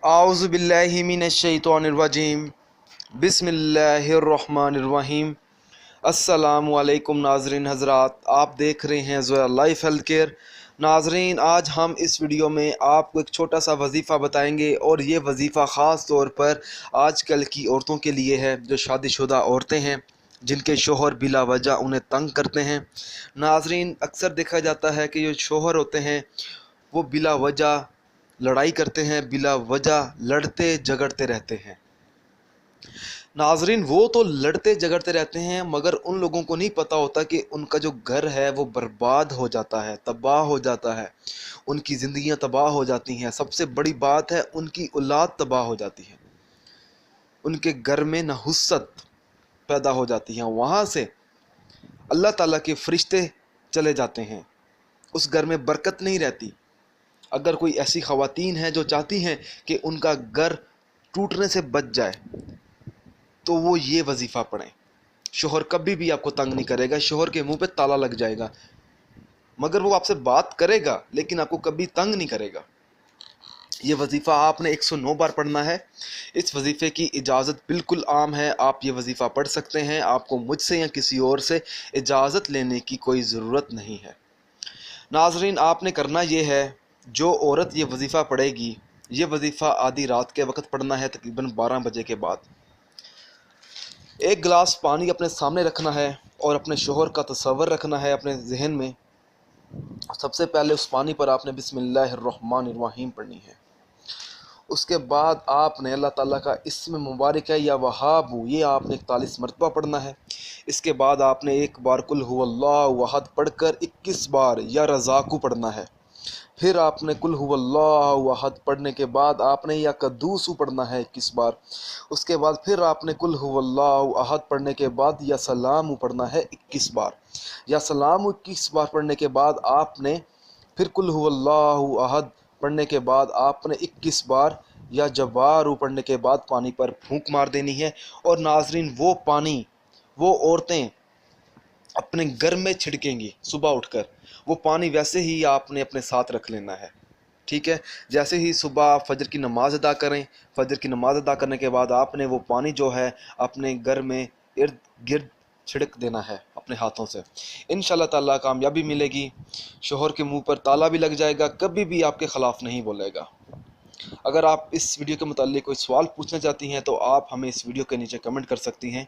आऊज़ु बिल्लाहि मिनश्शैतानिर्रजीम बिस्मिल्लाहिर्रहमानिर्रहीम। अस्सलामु अलैकुम नाज़रीन हज़रात, आप देख रहे हैं ज़ोया लाइफ हेल्थ केयर। नाज़रीन, आज हम इस वीडियो में आपको एक छोटा सा वजीफ़ा बताएंगे और ये वजीफ़ा ख़ास तौर पर आजकल की औरतों के लिए है जो शादीशुदा औरतें हैं, जिनके शोहर बिला वजह उन्हें तंग करते हैं। नाज़रीन, अक्सर देखा जाता है कि जो शोहर होते हैं वो बिला वजह लड़ाई करते हैं, बिला वजह लड़ते झगड़ते रहते हैं। नाजरीन, वो तो लड़ते झगड़ते रहते हैं मगर उन लोगों को नहीं पता होता कि उनका जो घर है वो बर्बाद हो जाता है, तबाह हो जाता है, उनकी ज़िंदगियां तबाह हो जाती हैं। सबसे बड़ी बात है उनकी औलाद तबाह हो जाती है, उनके घर में नहुसत पैदा हो जाती है। वहाँ से अल्लाह ताला के फरिश्ते चले जाते हैं, उस घर में बरकत नहीं रहती। अगर कोई ऐसी ख़वातीन हैं जो चाहती हैं कि उनका घर टूटने से बच जाए तो वो ये वजीफ़ा पढ़ें। शोहर कभी भी आपको तंग नहीं करेगा, शोहर के मुंह पे ताला लग जाएगा, मगर वो आपसे बात करेगा लेकिन आपको कभी तंग नहीं करेगा। ये वजीफ़ा आपने 109 बार पढ़ना है। इस वजीफ़े की इजाज़त बिल्कुल आम है, आप ये वजीफ़ा पढ़ सकते हैं। आपको मुझसे या किसी और से इजाज़त लेने की कोई ज़रूरत नहीं है। नाजरीन, आपने करना ये है, जो औरत ये वजीफ़ा पढ़ेगी, ये वजीफ़ा आधी रात के वक्त पढ़ना है, तकरीबन 12 बजे के बाद। एक गिलास पानी अपने सामने रखना है और अपने शोहर का तस्वर रखना है अपने जहन में। सबसे पहले उस पानी पर आपने बिस्मिल्लाहिर्रहमानिर्रहीम पढ़नी है। उसके बाद आपने अल्लाह ताला का इस्म मुबारक है या वहाबू, ये आपने 41 मरतबा पढ़ना है। इसके बाद आपने एक बार कुल हुवल्लाहु अहद पढ़कर 21 बार या रज़ाकू पढ़ना है। फिर आपने कुल हुवल्लाहु अहद पढ़ने के बाद आपने या कद्दूसू पढ़ना है 21 बार। उसके बाद फिर आपने कुल हुवल्लाहु अहद पढ़ने के बाद या सलामू पढ़ना है 21 बार। या सलामू 21 बार पढ़ने के बाद आपने फिर कुल हुवल्लाहु अहद पढ़ने के बाद आपने 21 बार या जवारू पढ़ने के बाद पानी पर फूंक मार देनी है। और नाजरीन, वो पानी वो औरतें अपने घर में छिड़केंगी सुबह उठकर, वो पानी वैसे ही आपने अपने साथ रख लेना है, ठीक है। जैसे ही सुबह फजर की नमाज़ अदा करें, फजर की नमाज़ अदा करने के बाद आपने वो पानी जो है अपने घर में इर्द गिर्द छिड़क देना है अपने हाथों से। इंशाल्लाह ताला कामयाबी मिलेगी, शोहर के मुंह पर ताला भी लग जाएगा, कभी भी आपके ख़िलाफ़ नहीं बोलेगा। अगर आप इस वीडियो के मुताल्लिक़ कोई सवाल पूछना चाहती हैं तो आप हमें इस वीडियो के नीचे कमेंट कर सकती हैं।